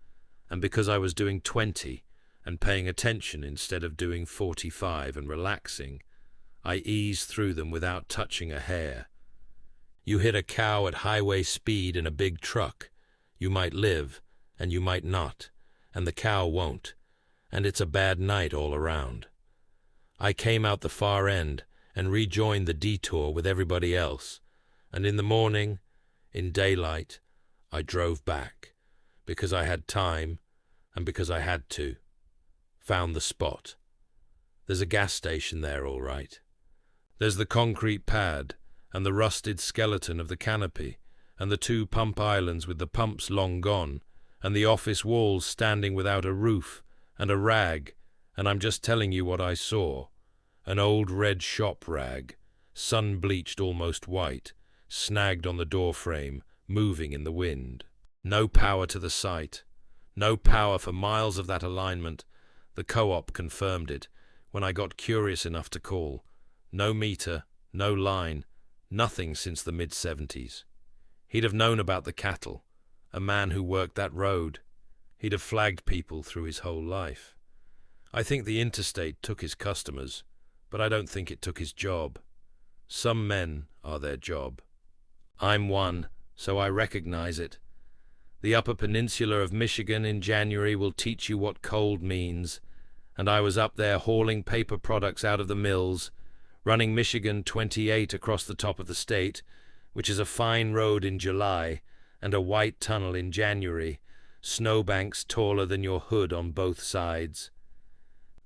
and because I was doing 20 and paying attention instead of doing 45 and relaxing, I eased through them without touching a hair. You hit a cow at highway speed in a big truck. You might live, and you might not, and the cow won't, and it's a bad night all around. I came out the far end and rejoined the detour with everybody else, and in the morning, in daylight, I drove back, because I had time and because I had to. Found the spot. There's a gas station there, all right. There's the concrete pad and the rusted skeleton of the canopy and the 2 pump islands with the pumps long gone and the office walls standing without a roof and a rag, and I'm just telling you what I saw. An old red shop rag, sun-bleached almost white, snagged on the door frame, moving in the wind. No power to the site. No power for miles of that alignment. The co-op confirmed it when I got curious enough to call. No meter, no line, nothing since the mid-70s. He'd have known about the cattle, a man who worked that road. He'd have flagged people through his whole life. I think the interstate took his customers, but I don't think it took his job. Some men are their job. I'm one, so I recognize it. The Upper Peninsula of Michigan in January will teach you what cold means, and I was up there hauling paper products out of the mills, running Michigan 28 across the top of the state, which is a fine road in July, and a white tunnel in January, snowbanks taller than your hood on both sides.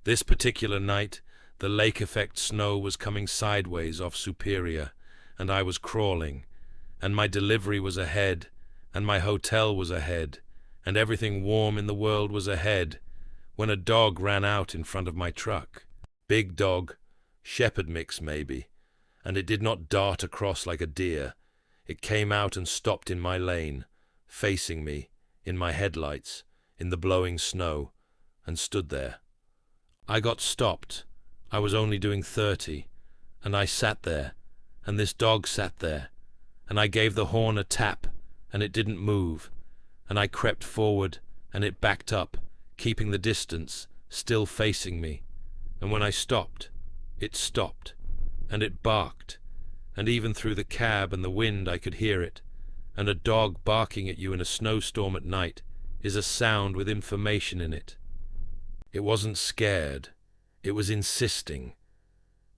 This particular night, the lake-effect snow was coming sideways off Superior, and I was crawling, and my delivery was ahead, and my hotel was ahead, and everything warm in the world was ahead, when a dog ran out in front of my truck. Big dog, shepherd mix maybe, and it did not dart across like a deer. It came out and stopped in my lane, facing me, in my headlights, in the blowing snow, and stood there. I got stopped. I was only doing 30, and I sat there, and this dog sat there, and I gave the horn a tap, and it didn't move, and I crept forward, and it backed up, keeping the distance, still facing me, and when I stopped, it stopped, and it barked, and even through the cab and the wind I could hear it, and a dog barking at you in a snowstorm at night is a sound with information in it. It wasn't scared, it was insisting.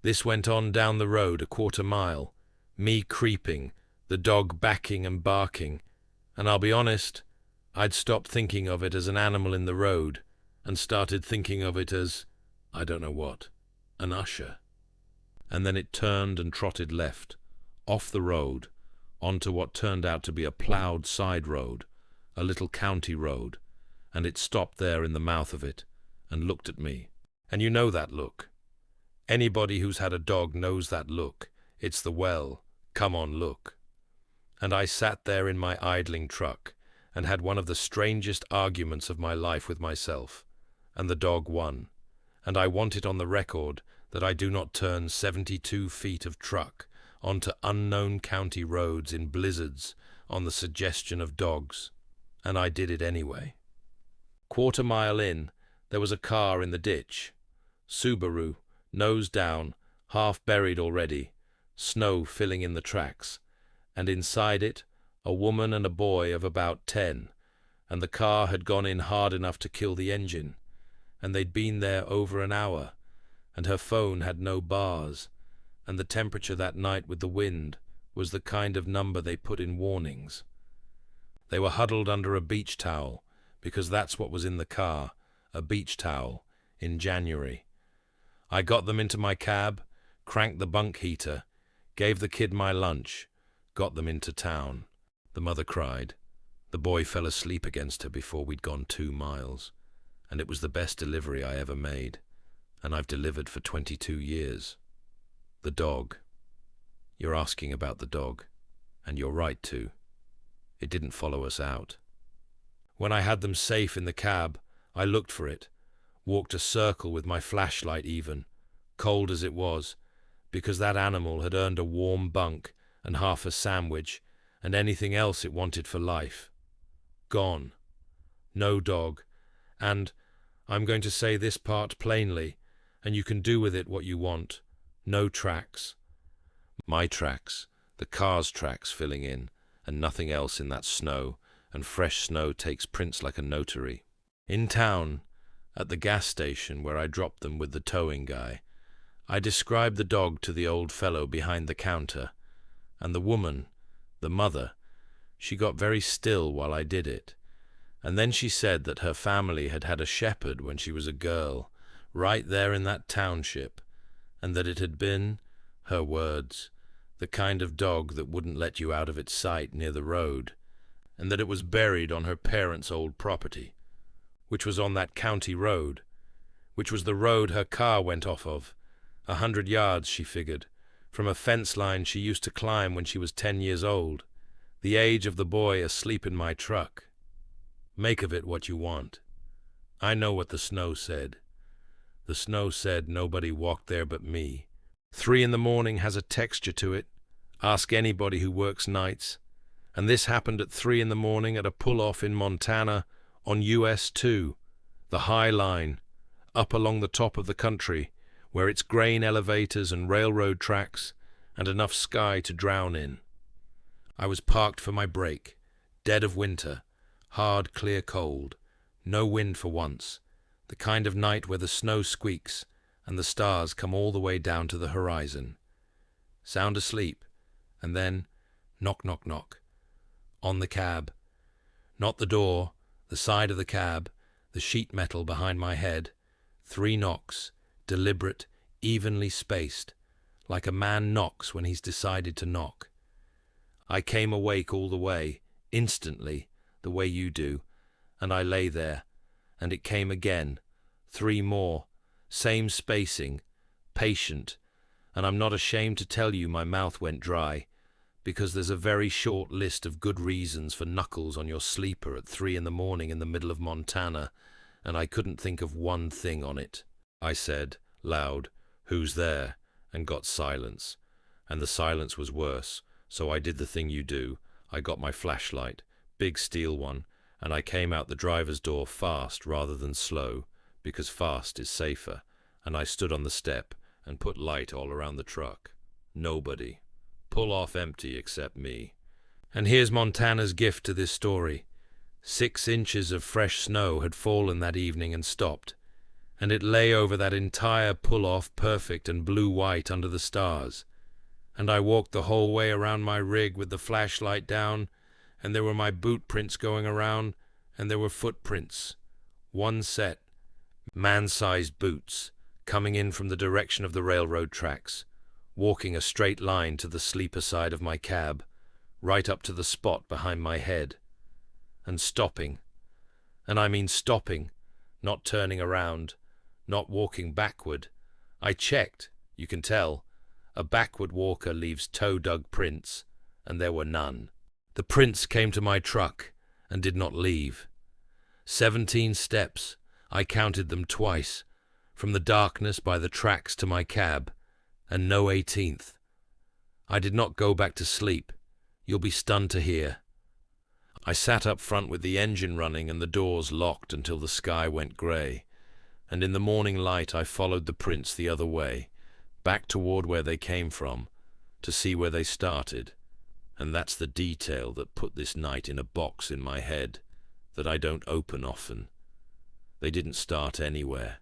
This went on down the road a quarter mile, me creeping, the dog backing and barking, and I'll be honest, I'd stopped thinking of it as an animal in the road and started thinking of it as, I don't know what, an usher. and then it turned and trotted left, off the road, onto what turned out to be a ploughed side road, a little county road, and it stopped there in the mouth of it and looked at me. And you know that look. Anybody who's had a dog knows that look. It's the well, come on, look. And I sat there in my idling truck and had one of the strangest arguments of my life with myself, and the dog won. And I want it on the record that I do not turn 72 feet of truck onto unknown county roads in blizzards on the suggestion of dogs, and I did it anyway. Quarter mile in, there was a car in the ditch. Subaru, nose down, half buried already, snow filling in the tracks, and inside it, a woman and a boy of about 10, and the car had gone in hard enough to kill the engine, and they'd been there over an hour, and her phone had no bars, and the temperature that night with the wind was the kind of number they put in warnings. They were huddled under a beach towel, because that's what was in the car, a beach towel, in January. I got them into my cab, cranked the bunk heater, gave the kid my lunch, got them into town. The mother cried. The boy fell asleep against her before we'd gone 2 miles, and it was the best delivery I ever made, and I've delivered for 22 years. The dog. You're asking about the dog, and you're right to. It didn't follow us out. When I had them safe in the cab, I looked for it, walked a circle with my flashlight even, cold as it was, because that animal had earned a warm bunk and half a sandwich and anything else it wanted for life. Gone. No dog. And I'm going to say this part plainly, and you can do with it what you want. No tracks. My tracks, the car's tracks filling in, and nothing else in that snow, and fresh snow takes prints like a notary. In town, at the gas station where I dropped them with the towing guy, I described the dog to the old fellow behind the counter, and the woman, the mother, she got very still while I did it, and then she said that her family had had a shepherd when she was a girl, right there in that township, and that it had been, her words, the kind of dog that wouldn't let you out of its sight near the road, and that it was buried on her parents' old property, which was on that county road, which was the road her car went off of, 100 yards, she figured, from a fence line she used to climb when she was 10 years old, the age of the boy asleep in my truck. Make of it what you want. I know what the snow said. The snow said nobody walked there but me. 3 in the morning has a texture to it. Ask anybody who works nights. And this happened at 3 in the morning at a pull-off in Montana on US 2, the High Line, up along the top of the country, where it's grain elevators and railroad tracks and enough sky to drown in. I was parked for my break, dead of winter, hard, clear cold, no wind for once, the kind of night where the snow squeaks and the stars come all the way down to the horizon. Sound asleep, and then knock, knock, knock. On the cab. Not the door, the side of the cab, the sheet metal behind my head. 3 knocks, deliberate, evenly spaced, like a man knocks when he's decided to knock. I came awake all the way, instantly, the way you do, and I lay there, and it came again, 3 more, same spacing, patient, and I'm not ashamed to tell you my mouth went dry, because there's a very short list of good reasons for knuckles on your sleeper at 3 in the morning in the middle of Montana, and I couldn't think of one thing on it. I said, loud, "Who's there?" and got silence, and the silence was worse, so I did the thing you do. I got my flashlight, big steel one, and I came out the driver's door fast rather than slow, because fast is safer, and I stood on the step and put light all around the truck. Nobody. Pull off empty except me. And here's Montana's gift to this story. 6 inches of fresh snow had fallen that evening and stopped, and it lay over that entire pull-off perfect and blue-white under the stars. And I walked the whole way around my rig with the flashlight down, and there were my boot prints going around, and there were footprints. 1 set, man-sized boots, coming in from the direction of the railroad tracks. walking a straight line to the sleeper side of my cab, right up to the spot behind my head, and stopping. And I mean stopping, not turning around, not walking backward. I checked, you can tell. A backward walker leaves toe-dug prints, and there were none. The prints came to my truck and did not leave. 17 steps, I counted them twice, from the darkness by the tracks to my cab, and no 18th. I did not go back to sleep. You'll be stunned to hear. I sat up front with the engine running and the doors locked until the sky went grey, and in the morning light I followed the prints the other way, back toward where they came from, to see where they started. And that's the detail that put this night in a box in my head that I don't open often. They didn't start anywhere.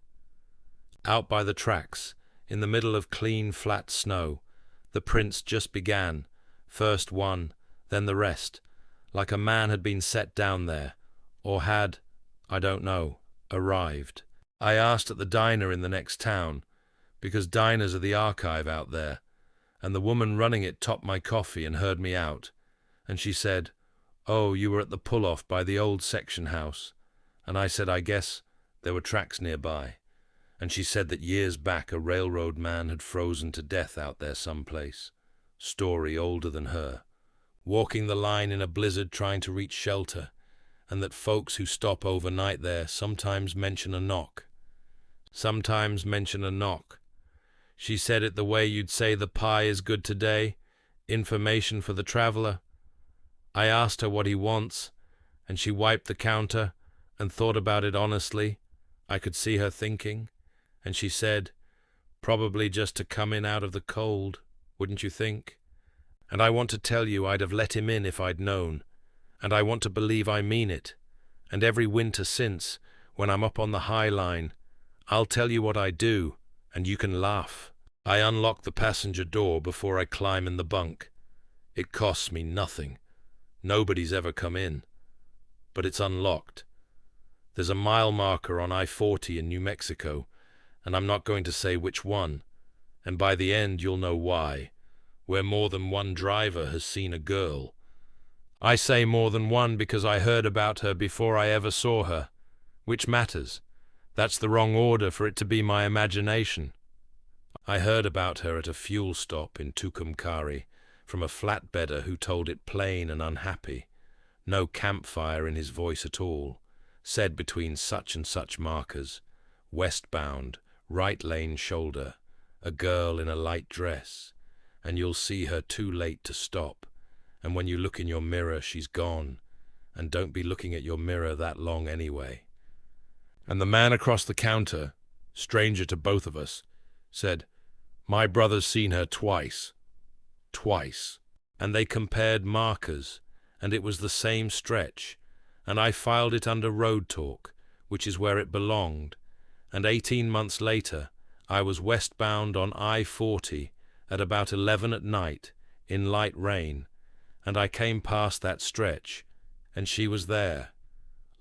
Out by the tracks, in the middle of clean, flat snow, the prints just began, first one, then the rest, like a man had been set down there, or had, I don't know, arrived. I asked at the diner in the next town, because diners are the archive out there, and the woman running it topped my coffee and heard me out, and she said, "Oh, you were at the pull-off by the old section house." And I said, "I guess there were tracks nearby." And she said that years back a railroad man had frozen to death out there someplace, story older than her, walking the line in a blizzard trying to reach shelter, and that folks who stop overnight there sometimes mention a knock. Sometimes mention a knock. She said it the way you'd say the pie is good today, information for the traveler. I asked her what he wants, and she wiped the counter and thought about it honestly. I could see her thinking, and she said, "Probably just to come in out of the cold, wouldn't you think?" And I want to tell you I'd have let him in if I'd known, and I want to believe I mean it. And every winter since, when I'm up on the High Line, I'll tell you what I do, and you can laugh. I unlock the passenger door before I climb in the bunk. It costs me nothing. Nobody's ever come in. But it's unlocked. There's a mile marker on I-40 in New Mexico, and I'm not going to say which one, and by the end you'll know why, where more than one driver has seen a girl. I say more than one because I heard about her before I ever saw her, which matters. That's the wrong order for it to be my imagination. I heard about her at a fuel stop in Tucumcari from a flatbedder who told it plain and unhappy, no campfire in his voice at all, said between such and such markers, westbound, right lane shoulder, a girl in a light dress, and you'll see her too late to stop, and when you look in your mirror she's gone, and don't be looking at your mirror that long anyway. And the man across the counter, stranger to both of us, said, "My brother's seen her twice." Twice. And they compared markers, and it was the same stretch, and I filed it under Road Talk, which is where it belonged, and 18 months later I was westbound on I-40 at about 11 at night, in light rain, and I came past that stretch, and she was there,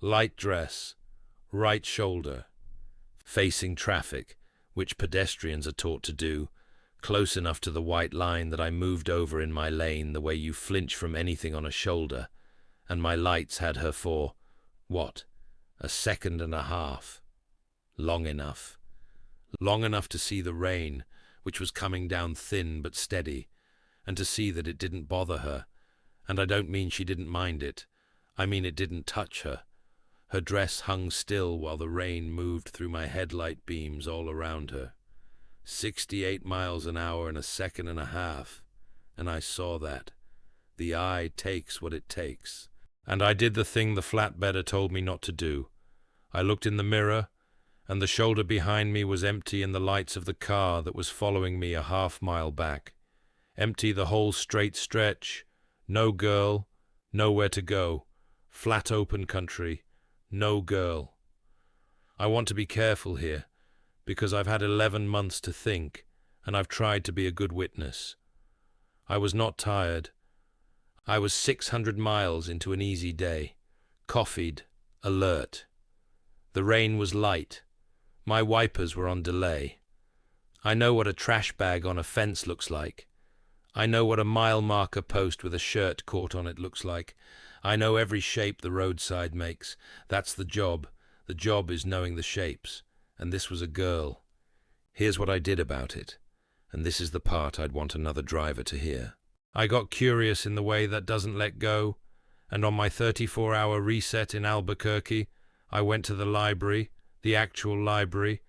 light dress, right shoulder, facing traffic, which pedestrians are taught to do, close enough to the white line that I moved over in my lane the way you flinch from anything on a shoulder, and my lights had her for, what, a second and a half. Long enough. Long enough to see the rain, which was coming down thin but steady, and to see that it didn't bother her, and I don't mean she didn't mind it, I mean it didn't touch her. Her dress hung still while the rain moved through my headlight beams all around her. 68 miles an hour in a second and a half, and I saw that. The eye takes what it takes. And I did the thing the flatbedder told me not to do. I looked in the mirror, and the shoulder behind me was empty in the lights of the car that was following me a half-mile back. Empty the whole straight stretch. No girl, nowhere to go. Flat open country. No girl. I want to be careful here, because I've had 11 months to think, and I've tried to be a good witness. I was not tired. I was 600 miles into an easy day, coffeed, alert. The rain was light. My wipers were on delay. I know what a trash bag on a fence looks like. I know what a mile marker post with a shirt caught on it looks like. I know every shape the roadside makes. That's the job. The job is knowing the shapes. And this was a girl. Here's what I did about it. And this is the part I'd want another driver to hear. I got curious in the way that doesn't let go, and on my 34-hour reset in Albuquerque, I went to the library, the actual library,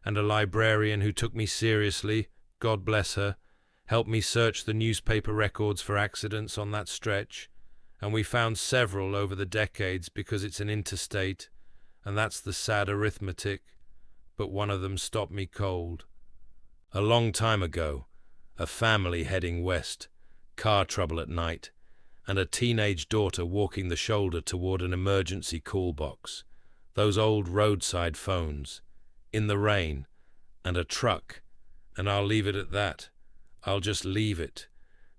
and a librarian who took me seriously, God bless her, helped me search the newspaper records for accidents on that stretch, and we found several over the decades because it's an interstate, and that's the sad arithmetic, but one of them stopped me cold. A long time ago, a family heading west, car trouble at night, and a teenage daughter walking the shoulder toward an emergency call box, those old roadside phones, in the rain, and a truck, and I'll leave it at that. I'll just leave it,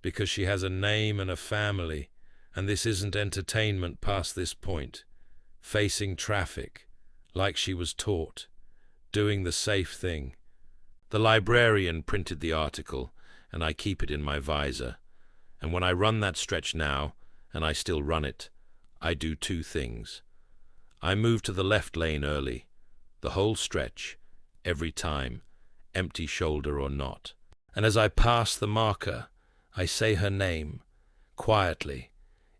because she has a name and a family, and this isn't entertainment past this point. Facing traffic, like she was taught, doing the safe thing. The librarian printed the article, and I keep it in my visor. And when I run that stretch now, and I still run it, I do two things. I move to the left lane early, the whole stretch, every time, empty shoulder or not. And as I pass the marker, I say her name, quietly,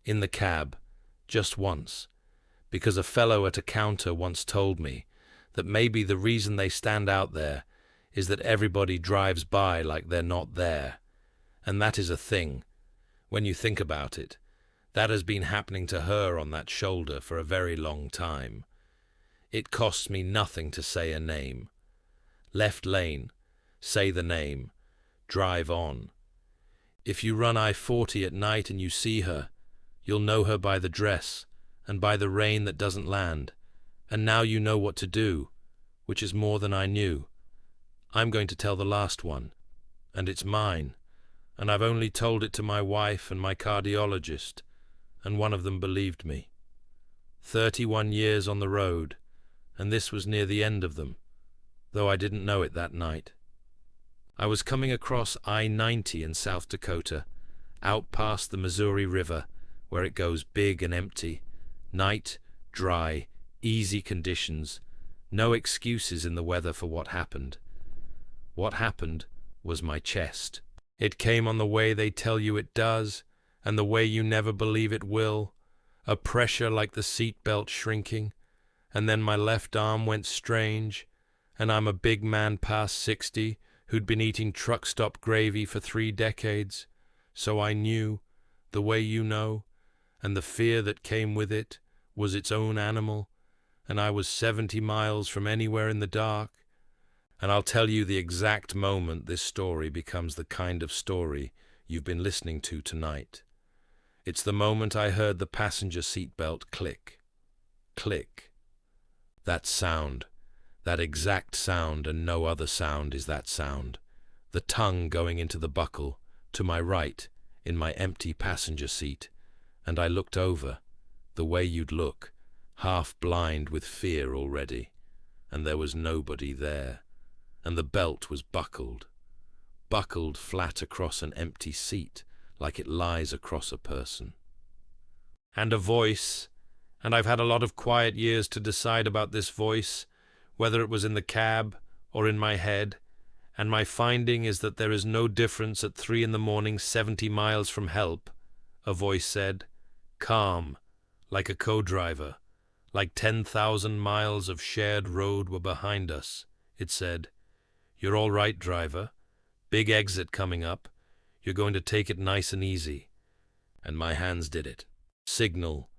in the cab, just once, because a fellow at a counter once told me that maybe the reason they stand out there is that everybody drives by like they're not there. And that is a thing. When you think about it, that has been happening to her on that shoulder for a very long time. It costs me nothing to say a name. Left lane, say the name, drive on. If you run I-40 at night and you see her, you'll know her by the dress and by the rain that doesn't land. And now you know what to do, which is more than I knew. I'm going to tell the last one, and it's mine. And I've only told it to my wife and my cardiologist, and one of them believed me. 31 years on the road, and this was near the end of them, though I didn't know it that night. I was coming across I-90 in South Dakota, out past the Missouri River, where it goes big and empty. Night, dry, easy conditions, no excuses in the weather for what happened. What happened was my chest. It came on the way they tell you it does, and the way you never believe it will, a pressure like the seatbelt shrinking, and then my left arm went strange, and I'm a big man past 60 who'd been eating truck stop gravy for 3 decades, so I knew, the way you know, and the fear that came with it was its own animal, and I was 70 miles from anywhere in the dark. And I'll tell you the exact moment this story becomes the kind of story you've been listening to tonight. It's the moment I heard the passenger seatbelt click. Click. That sound, that exact sound, and no other sound is that sound. The tongue going into the buckle, to my right, in my empty passenger seat, and I looked over, the way you'd look, half blind with fear already, and there was nobody there. And the belt was buckled flat across an empty seat, like it lies across a person. And a voice, and I've had a lot of quiet years to decide about this voice, whether it was in the cab or in my head, and my finding is that there is no difference at 3 a.m, 70 miles from help. A voice said, calm, like a co-driver, like 10,000 miles of shared road were behind us. It said, you're all right, driver. Big exit coming up. You're going to take it nice and easy. And my hands did it. Signal,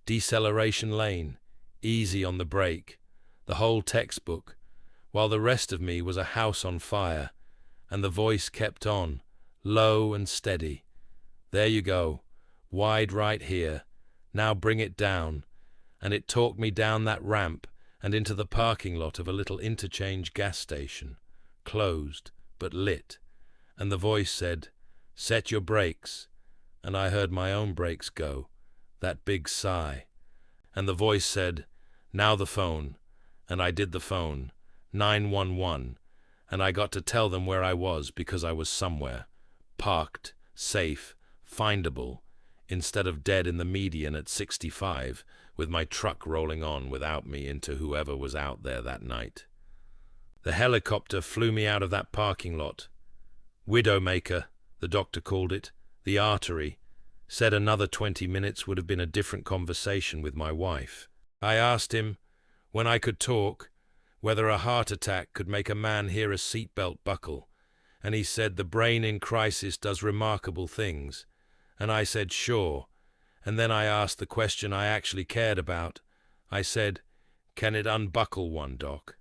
deceleration lane, easy on the brake, the whole textbook, while the rest of me was a house on fire, and the voice kept on, low and steady. There you go, wide right here. Now bring it down. And it talked me down that ramp and into the parking lot of a little interchange gas station. Closed, but lit, and the voice said, set your brakes, and I heard my own brakes go, that big sigh, and the voice said, now the phone, and I did the phone, 911, and I got to tell them where I was because I was somewhere, parked, safe, findable, instead of dead in the median at 65, with my truck rolling on without me into whoever was out there that night. The helicopter flew me out of that parking lot. Widowmaker, the doctor called it, the artery, said another 20 minutes would have been a different conversation with my wife. I asked him, when I could talk, whether a heart attack could make a man hear a seatbelt buckle, and he said the brain in crisis does remarkable things, and I said sure, and then I asked the question I actually cared about. I said, can it unbuckle one, Doc?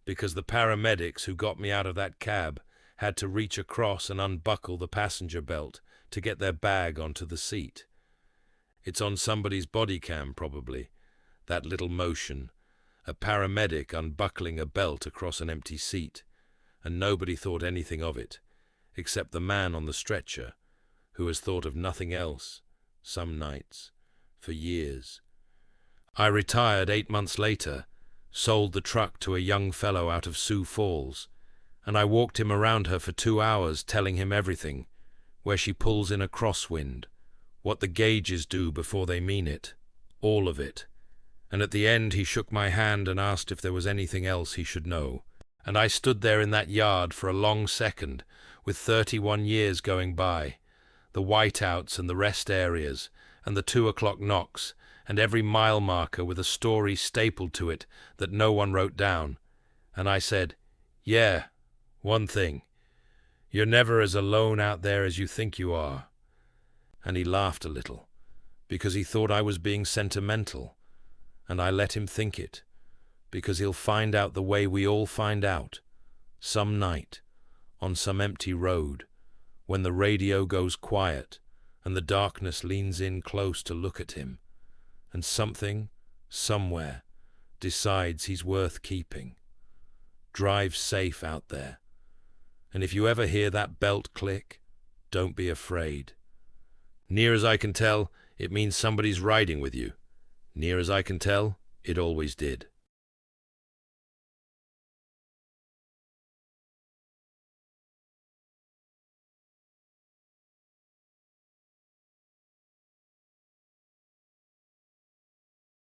Because the paramedics who got me out of that cab had to reach across and unbuckle the passenger belt to get their bag onto the seat. It's on somebody's body cam, probably, that little motion, a paramedic unbuckling a belt across an empty seat, and nobody thought anything of it, except the man on the stretcher, who has thought of nothing else, some nights, for years. I retired 8 months later, sold the truck to a young fellow out of Sioux Falls, and I walked him around her for 2 hours telling him everything, where she pulls in a crosswind, what the gauges do before they mean it, all of it. And at the end he shook my hand and asked if there was anything else he should know. And I stood there in that yard for a long second, with 31 years going by, the whiteouts and the rest areas, and the 2 o'clock knocks, and every mile marker with a story stapled to it that no one wrote down. And I said, yeah, one thing. You're never as alone out there as you think you are. And he laughed a little, because he thought I was being sentimental, and I let him think it, because he'll find out the way we all find out, some night, on some empty road, when the radio goes quiet and the darkness leans in close to look at him, and something, somewhere, decides he's worth keeping. Drive safe out there. And if you ever hear that belt click, don't be afraid. Near as I can tell, it means somebody's riding with you. Near as I can tell, it always did.